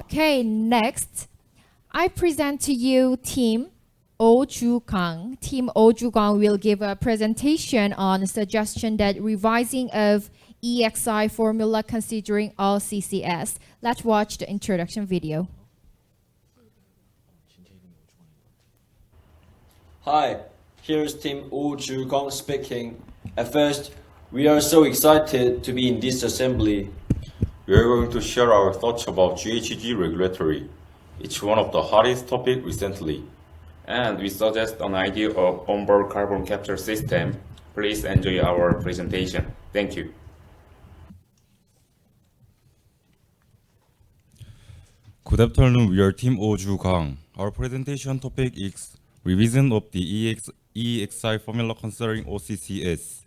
Okay, next, I present to you Team Ohjukang. Team Ohjukang will give a presentation on a suggestion that revising of EXI formula considering all CCS. Let's watch the introduction video. Hi, here's Team Ohjukang speaking. At first, we are so excited to be in this assembly. We are going to share our thoughts about GHG regulatory. It's one of the hottest topics recently. And we suggest an idea of onboard carbon capture system. Please enjoy our presentation. Thank you. Good afternoon, we are Team Ohjukang. Our presentation topic is revision of the EXI formula considering OCCS.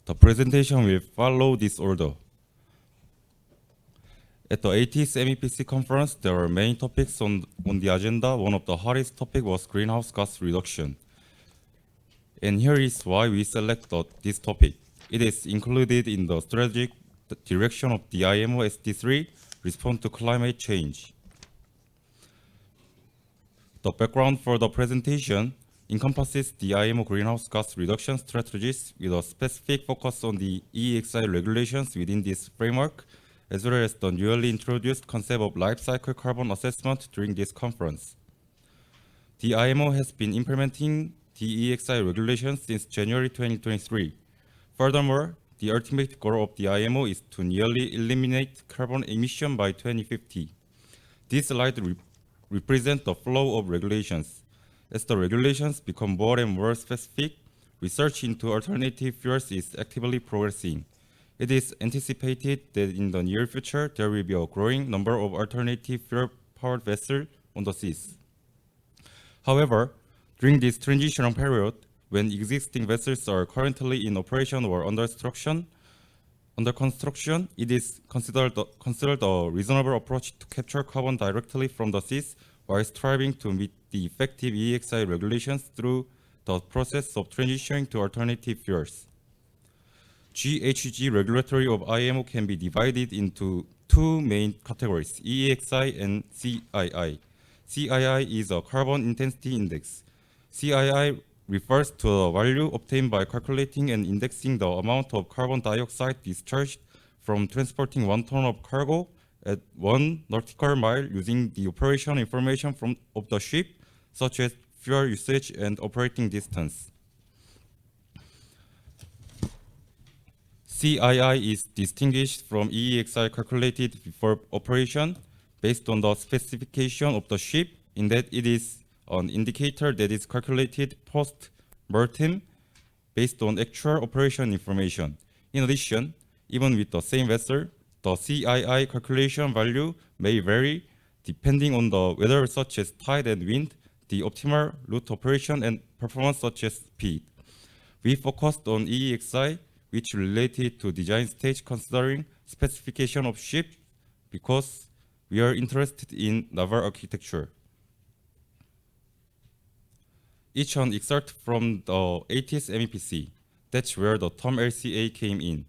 The presentation will follow this order. At the 80th MEPC conference, there were main topics on the agenda. One of the hottest topics was greenhouse gas reduction. And here is why we selected this topic. It is included in the strategic direction of the IMO SD3, response to climate change. The background for the presentation encompasses the IMO greenhouse gas reduction strategies with a specific focus on the EXI regulations within this framework, as well as the newly introduced concept of life cycle carbon assessment during this conference. The IMO has been implementing the EXI regulations since January 2023. Furthermore, the ultimate goal of the IMO is to nearly eliminate carbon emission by 2050. This slide represents the flow of regulations. As the regulations become more and more specific, research into alternative fuels is actively progressing. It is anticipated that in the near future, there will be a growing number of alternative fuel-powered vessels on the seas. However, during this transitional period, when existing vessels are currently in operation or under construction, it is considered a reasonable approach to capture carbon directly from the seas while striving to meet the effective EXI regulations through the process of transitioning to alternative fuels. GHG regulatory of IMO can be divided into two main categories, EXI and CII. CII is a carbon intensity index. CII refers to the value obtained by calculating and indexing the amount of carbon dioxide discharged from transporting 1 ton of cargo at 1 nautical mile using the operation information of the ship, such as fuel usage and operating distance. CII is distinguished from EEXI calculated before operation based on the specification of the ship, in that it is an indicator that is calculated post-mortem based on actual operation information. In addition, even with the same vessel, the CII calculation value may vary depending on the weather such as tide and wind, the optimal route operation, and performance such as speed. We focused on EEXI, which related to design stage considering specification of ship, because we are interested in naval architecture. Each one excerpt from the 80th MEPC. That's where the term LCA came in.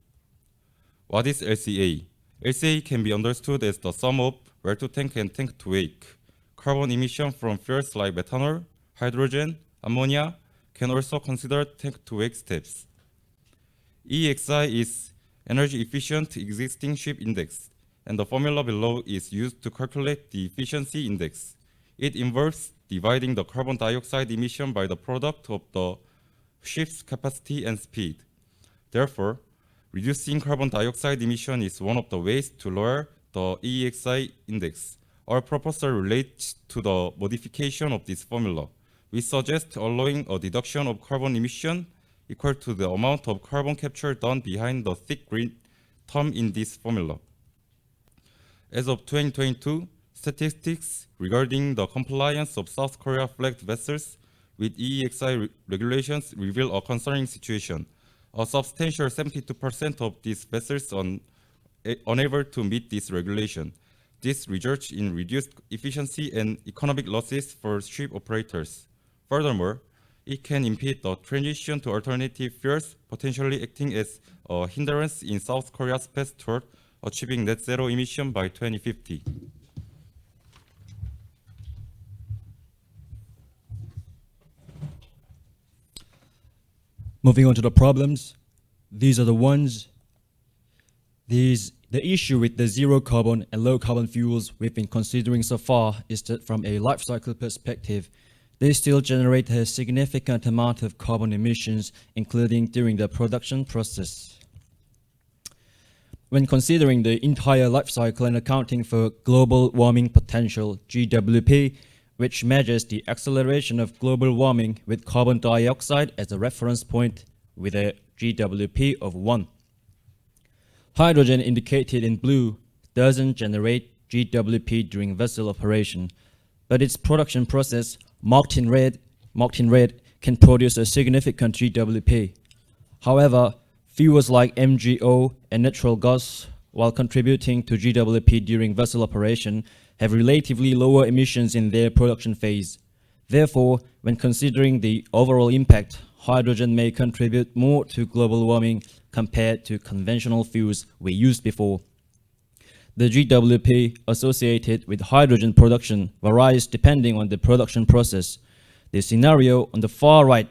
What is LCA? LCA can be understood as the sum of well-to-tank and tank-to-wake. Carbon emission from fuels like methanol, hydrogen, ammonia can also consider tank-to-wake steps. EXI is energy efficient existing ship index, and the formula below is used to calculate the efficiency index. It involves dividing the carbon dioxide emission by the product of the ship's capacity and speed. Therefore, reducing carbon dioxide emission is one of the ways to lower the EEXI index. Our proposal relates to the modification of this formula. We suggest allowing a deduction of carbon emission equal to the amount of carbon capture done behind the thick green term in this formula. As of 2022, statistics regarding the compliance of South Korea flagged vessels with EEXI regulations reveal a concerning situation. A substantial 72% of these vessels are unable to meet this regulation. This results in reduced efficiency and economic losses for ship operators. Furthermore, it can impede the transition to alternative fuels, potentially acting as a hindrance in South Korea's path toward achieving net zero emission by 2050. Moving on to the problems, these are the ones. The issue with the zero carbon and low carbon fuels we've been considering so far is that from a life cycle perspective, they still generate a significant amount of carbon emissions, including during the production process. When considering the entire life cycle and accounting for global warming potential, GWP, which measures the acceleration of global warming with carbon dioxide as a reference point with a GWP of 1. Hydrogen indicated in blue doesn't generate GWP during vessel operation, but its production process, marked in red, can produce a significant GWP. However, fuels like MGO and natural gas, while contributing to GWP during vessel operation, have relatively lower emissions in their production phase. Therefore, when considering the overall impact, hydrogen may contribute more to global warming compared to conventional fuels we used before. The GWP associated with hydrogen production varies depending on the production process. The scenario on the far right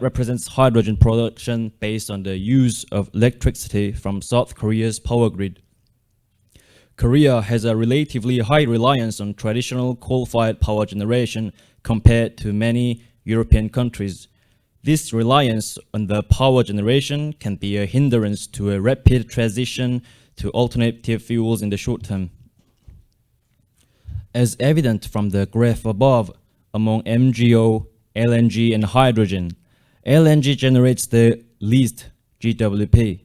represents hydrogen production based on the use of electricity from South Korea's power grid. Korea has a relatively high reliance on traditional coal-fired power generation compared to many European countries. This reliance on the power generation can be a hindrance to a rapid transition to alternative fuels in the short term. As evident from the graph above, among MGO, LNG, and hydrogen, LNG generates the least GWP.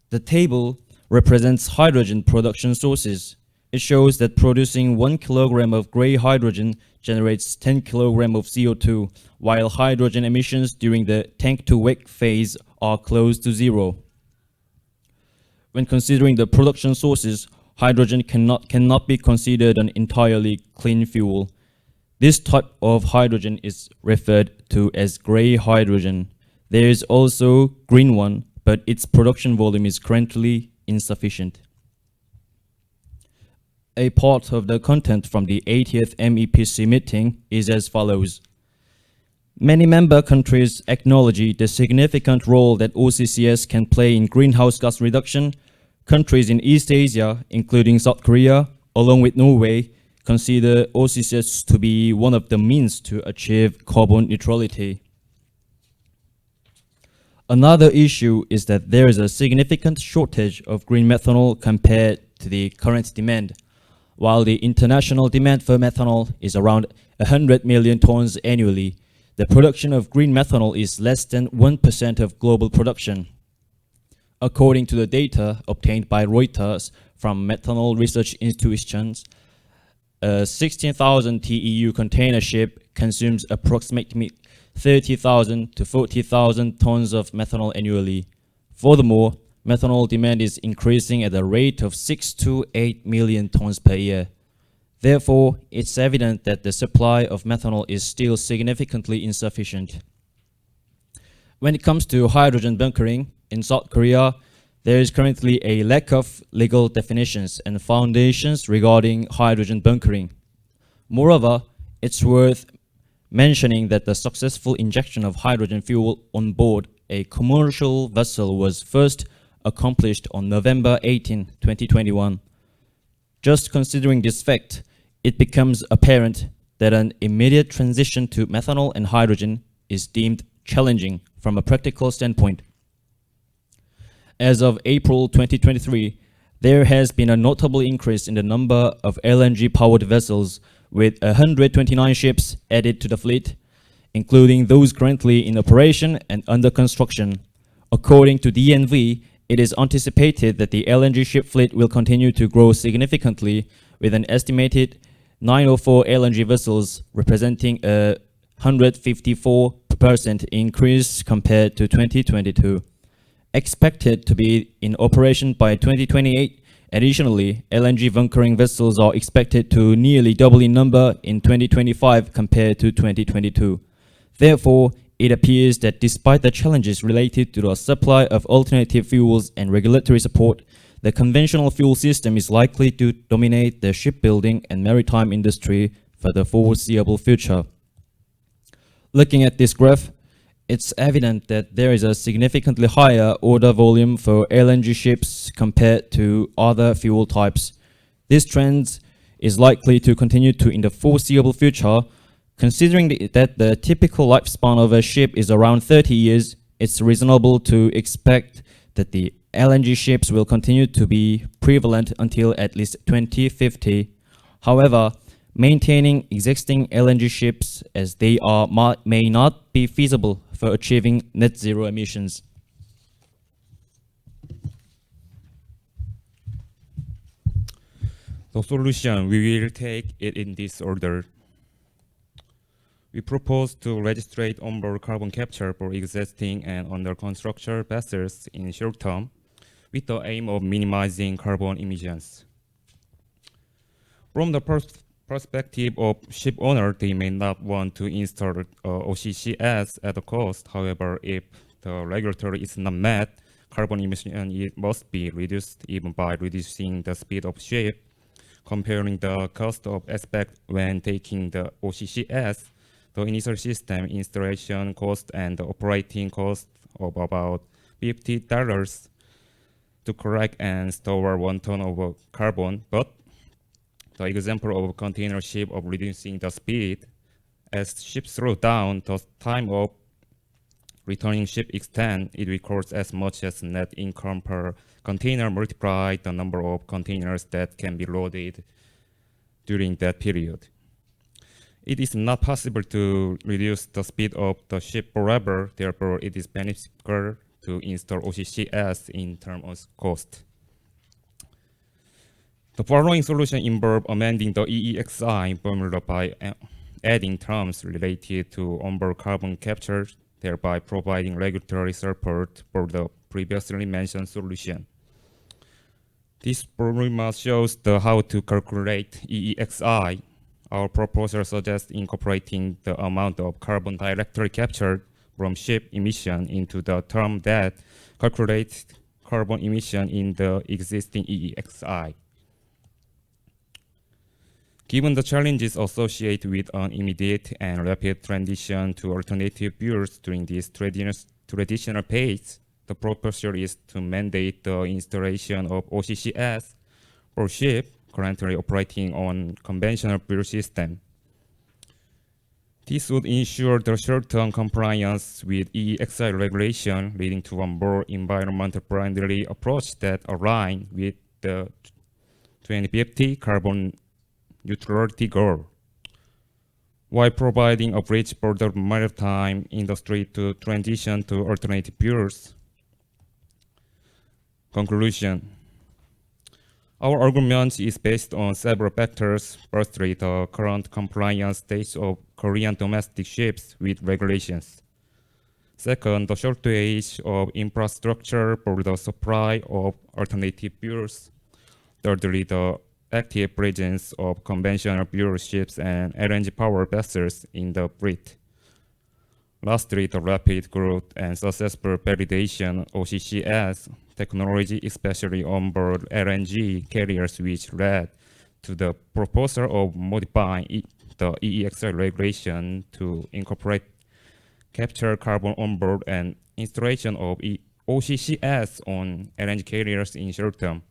The table represents hydrogen production sources. It shows that producing 1 kilogram of gray hydrogen generates 10 kilogram of CO2, while hydrogen emissions during the tank-to-wake phase are close to zero. When considering the production sources, hydrogen cannot be considered an entirely clean fuel. This type of hydrogen is referred to as gray hydrogen. There is also green one, but its production volume is currently insufficient. A part of the content from the 80th MEPC meeting is as follows. Many member countries acknowledge the significant role that OCCS can play in greenhouse gas reduction. Countries in East Asia, including South Korea, along with Norway, consider OCCS to be one of the means to achieve carbon neutrality. Another issue is that there is a significant shortage of green methanol compared to the current demand. While the international demand for methanol is around 100 million tons annually, the production of green methanol is less than 1% of global production. According to the data obtained by Reuters from methanol research institutions, a 16,000 TEU container ship consumes approximately 30,000 to 40,000 tons of methanol annually. Furthermore, methanol demand is increasing at a rate of 6 to 8 million tons per year. Therefore, it's evident that the supply of methanol is still significantly insufficient. When it comes to hydrogen bunkering, in South Korea, there is currently a lack of legal definitions and foundations regarding hydrogen bunkering. Moreover, it's worth mentioning that the successful injection of hydrogen fuel on board a commercial vessel was first accomplished on November 18, 2021. Just considering this fact, it becomes apparent that an immediate transition to methanol and hydrogen is deemed challenging from a practical standpoint. As of April 2023, there has been a notable increase in the number of LNG-powered vessels, with 129 ships added to the fleet, including those currently in operation and under construction. According to DNV, it is anticipated that the LNG ship fleet will continue to grow significantly, with an estimated 904 LNG vessels representing a 154% increase compared to 2022. Expected to be in operation by 2028, additionally, LNG bunkering vessels are expected to nearly double in number in 2025 compared to 2022. Therefore, it appears that despite the challenges related to the supply of alternative fuels and regulatory support, the conventional fuel system is likely to dominate the shipbuilding and maritime industry for the foreseeable future. Looking at this graph, it's evident that there is a significantly higher order volume for LNG ships compared to other fuel types. This trend is likely to continue in the foreseeable future. Considering that the typical lifespan of a ship is around 30 years, it's reasonable to expect that the LNG ships will continue to be prevalent until at least 2050. However, maintaining existing LNG ships as they are may not be feasible for achieving net zero emissions. The solution, we will take it in this order. We propose to register onboard carbon capture for existing and under construction vessels in short term, with the aim of minimizing carbon emissions. From the perspective of ship owner, they may not want to install OCCS at a cost. However, if the regulatory is not met, carbon emission must be reduced even by reducing the speed of ship. Comparing the cost of aspect when taking the OCCS, the initial system installation cost and the operating cost of about $50 to collect and store 1 ton of carbon, but the example of container ship of reducing the speed, as ships slow down, the time of returning ship extend, it records as much as net income per container multiplied the number of containers that can be loaded during that period. It is not possible to reduce the speed of the ship forever, therefore it is beneficial to install OCCS in terms of cost. The following solution involve amending the EEXI formula by adding terms related to onboard carbon capture, thereby providing regulatory support for the previously mentioned solution. This formula shows how to calculate EEXI. Our proposal suggests incorporating the amount of carbon directly captured from ship emission into the term that calculates carbon emission in the existing EEXI. Given the challenges associated with an immediate and rapid transition to alternative fuels during this traditional phase, the proposal is to mandate the installation of OCCS for ships currently operating on conventional fuel system. This would ensure the short-term compliance with EEXI regulation, leading to a more environmental friendly approach that aligns with the 2050 carbon neutrality goal, while providing a bridge for the maritime industry to transition to alternative fuels. Conclusion. Our argument is based on several factors. Firstly, the current compliance stage of Korean domestic ships with regulations. Second, the shortage of infrastructure for the supply of alternative fuels. Thirdly, the active presence of conventional fuel ships and LNG power vessels in the fleet. Lastly, the rapid growth and successful validation of OCCS technology, especially on board LNG carriers, which led to the proposal of modifying the EEXI regulation to incorporate capture carbon on board and installation of OCCS on LNG carriers in short term.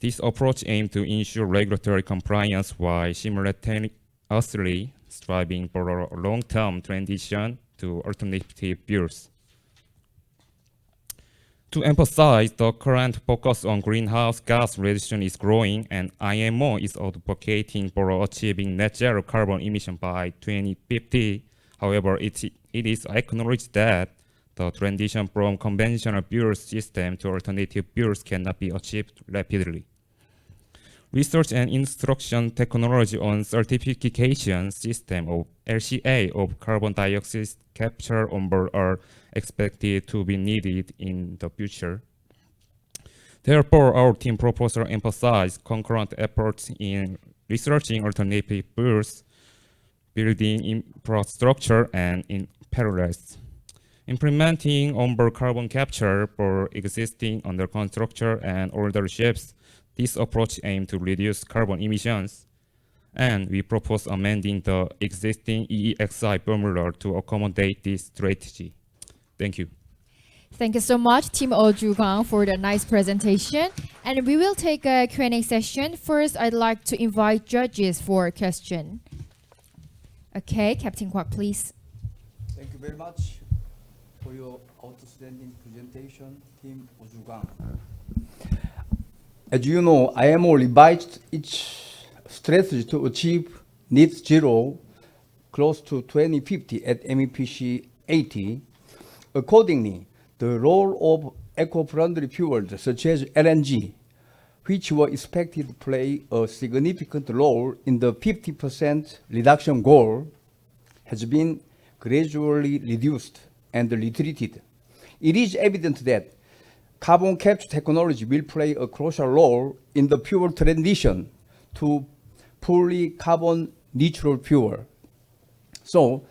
This approach aims to ensure regulatory compliance while simultaneously striving for a long-term transition to alternative fuels. To emphasize, the current focus on greenhouse gas reduction is growing, and IMO is advocating for achieving net zero carbon emission by 2050. However, it is acknowledged that the transition from conventional fuel system to alternative fuels cannot be achieved rapidly. Research and instruction technology on certification system of LCA of carbon dioxide capture on board are expected to be needed in the future. Therefore, our team proposal emphasizes concurrent efforts in researching alternative fuels, building infrastructure, and in parallel, implementing onboard carbon capture for existing under construction and older ships. This approach aims to reduce carbon emissions And we propose amending the existing EEXI formula to accommodate this strategy. Thank you. Thank you so much, Team Ohjukang, for the nice presentation. And we will take a Q&A session. First, I'd like to invite judges for a question. Okay, Captain Kwak, please. Thank you very much for your outstanding presentation, Team Ohjukang. As you know, IMO revised its strategy to achieve net zero close to 2050 at MEPC 80. Accordingly, the role of eco-friendly fuels such as LNG, which were expected to play a significant role in the 50% reduction goal, has been gradually reduced and retreated. It is evident that carbon capture technology will play a crucial role in the fuel transition to fully carbon neutral fuel. So,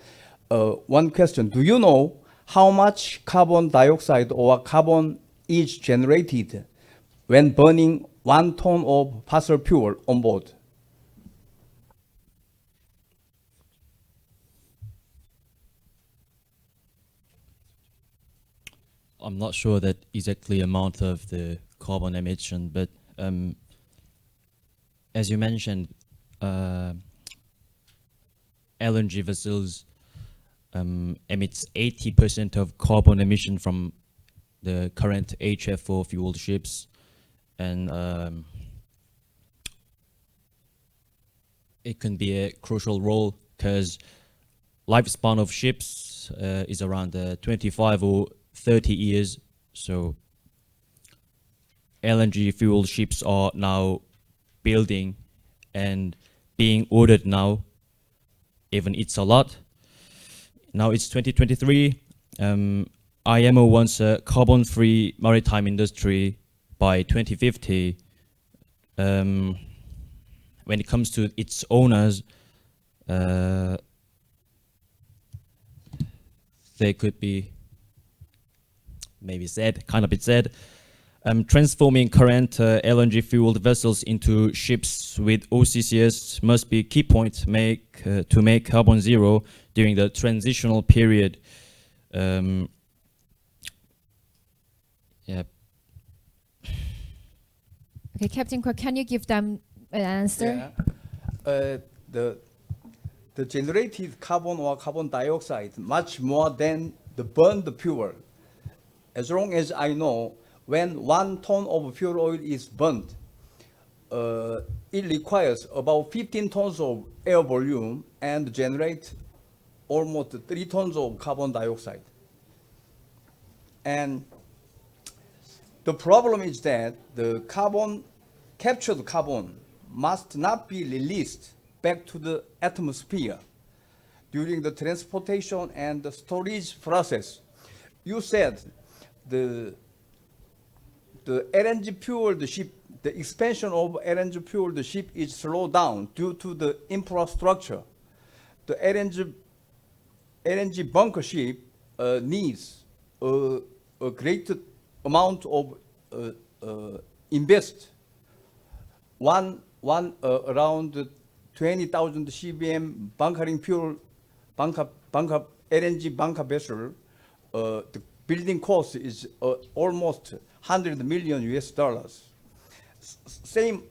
one question, do you know how much carbon dioxide or carbon is generated when burning 1 ton of fossil fuel on board? I'm not sure that exactly amount of the carbon emission, but as you mentioned, LNG vessels emits 80% of carbon emission from the current HFO fuel ships, and it can be a crucial role because lifespan of ships is around 25 or 30 years. So LNG fuel ships are now building and being ordered now. Even it's a lot. Now it's 2023. IMO wants a carbon-free maritime industry by 2050. When it comes to its owners, they could be maybe sad, kind of bit sad. Transforming current LNG fueled vessels into ships with OCCS must be key point to make carbon zero during the transitional period. Yeah. Okay, Captain Kwak, can you give them an answer? Yeah. The generated carbon or carbon dioxide much more than the burned fuel. As long as I know, when 1 ton of fuel oil is burnt, it requires about 15 tons of air volume and generate almost 3 tons of carbon dioxide. And the problem is that the captured carbon must not be released back to the atmosphere during the transportation and the storage process. You said the LNG fueled ship, the expansion of LNG fueled ship is slowed down due to the infrastructure. The LNG bunker ship needs a great amount of invest. Around 20,000 CBM bunkering fuel, LNG bunker vessel, the building cost is almost $100 million US. Same,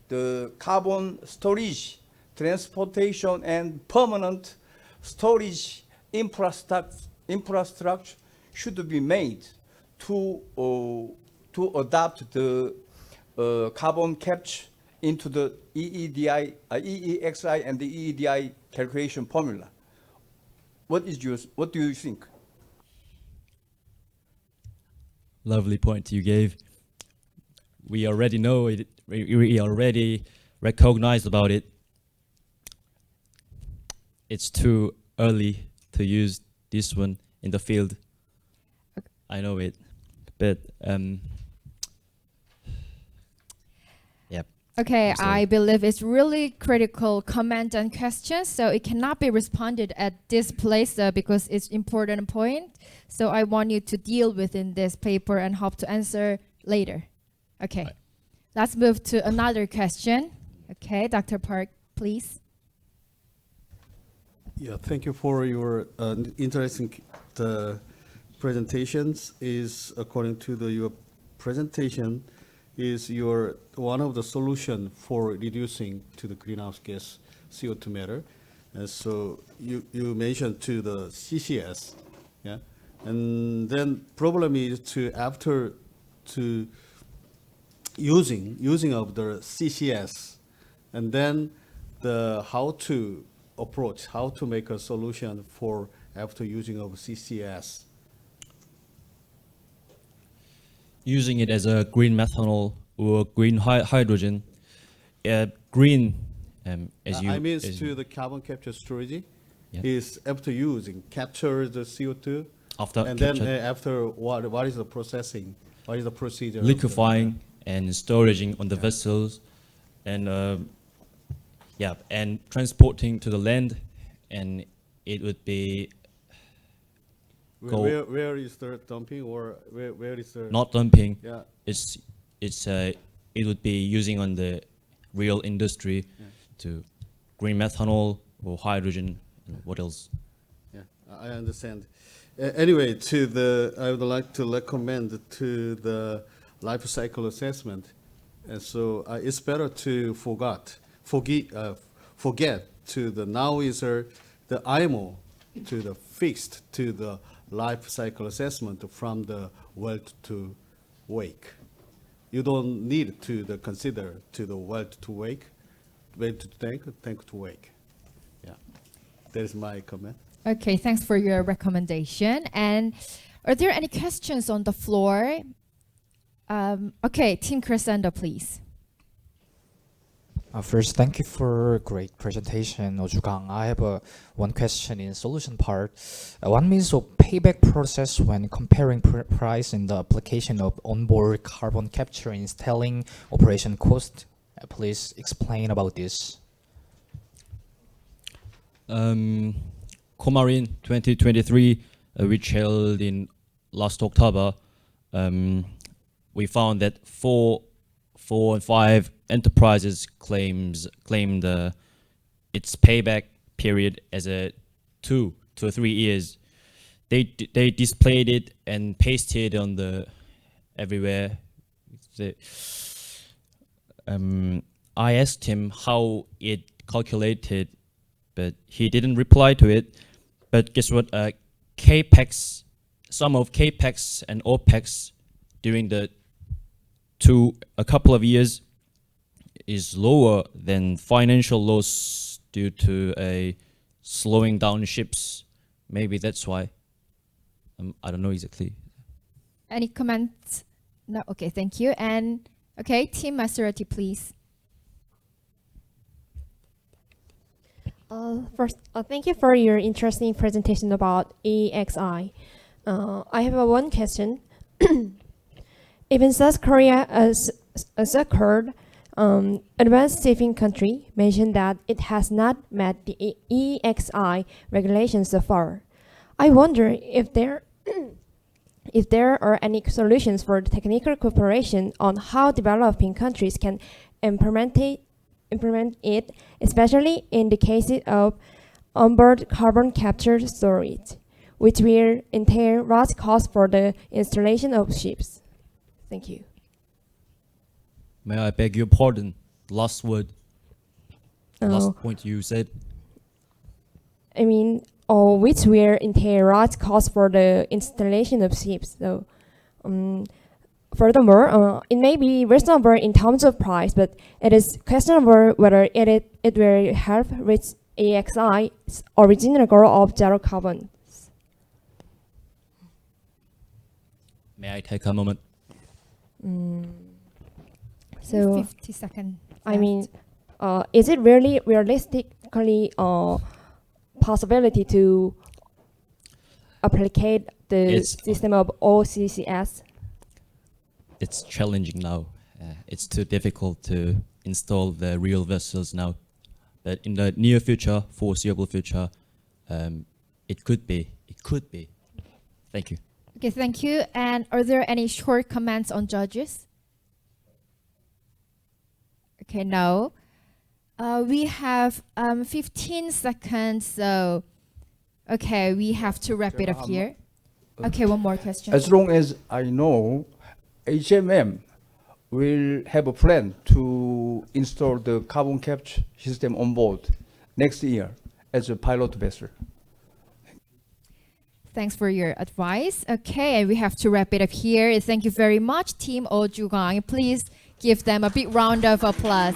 the carbon storage, transportation, and permanent storage infrastructure should be made to adapt the carbon capture into the EEXI and the EEDI calculation formula. What do you think? Lovely point you gave. We already know it. We already recognize about it. It's too early to use this one in the field. I know it, but yeah. Okay, I believe it's really critical comment and question, so it cannot be responded at this place because it's important point. So I want you to deal within this paper and hope to answer later. Okay, let's move to another question. Okay, Dr. Park, please. Yeah, thank you for your interesting presentations. Is according to your presentation, is your one of the solution for reducing to the greenhouse gas CO2 matter. And so you mentioned to the CCS, yeah, and then problem is to after to using of the CCS, and then the how to approach, how to make a solution for after using of CCS. Using it as a green methanol or green hydrogen. Green, as you... I mean, as to the carbon capture storage, Yeah. is after using, capture the CO2, After and capture- then after what is the processing, what is the procedure? of liquefying and storaging on the vessels, and and transporting to the land, and it would be where is the dumping, or where is the not dumping. Yeah. It would be using on the real industry to green methanol or hydrogen. And what else? Yeah, I understand. Anyway, I would like to recommend to the life cycle assessment, and so it's better to forget to the now is the IMO to the fixed to the life cycle assessment from the well to wake. You don't need to consider to the well to wake, well to tank to wake. Yeah, that is my comment. Okay, thanks for your recommendation. And are there any questions on the floor? Okay, Team Crescendo, please. First, thank you for a great presentation, Ohjukang. I have one question in solution part. What means of payback process when comparing price and the application of onboard carbon capture and installing operation cost? Please explain about this. Comarin 2023, which held in last October, we found that four and five enterprises claimed its payback period as a 2 to 3 years. They displayed it and pasted on the everywhere. I asked him how it calculated, but he didn't reply to it. But guess what? CAPEX, sum of CAPEX and OPEX during a couple of years is lower than financial loss due to a slowing down ships. Maybe that's why. I don't know exactly. Any comments? No. Okay, thank you. And okay, Team Maserati, please. First, thank you for your interesting presentation about EXI. I have one question. Even South Korea, as occurred, advanced saving country mentioned that it has not met the EXI regulations so far. I wonder if there are any solutions for the technical cooperation on how developing countries can implement it, especially in the cases of onboard carbon capture storage, which will entail large costs for the installation of ships. Thank you. May I beg your pardon? Last word. Last point you said. I mean, which will entail large costs for the installation of ships. So, furthermore, it may be reasonable in terms of price, but it is questionable whether it will help reach EXI's original goal of zero carbon. May I take a moment? So 50 seconds. I mean, is it really realistically possibility to apply the system of OCCS? It's challenging now. It's too difficult to install the real vessels now. But in the near future, foreseeable future, it could be. It could be. Thank you. Okay, thank you. And are there any short comments on judges? Okay, no. We have 15 seconds, so okay, we have to wrap it up here. Okay, one more question. As long as I know, HMM will have a plan to install the carbon capture system on board next year as a pilot vessel. Thanks for your advice. Okay, and we have to wrap it up here. Thank you very much, Team Ohjukang. Please give them a big round of applause.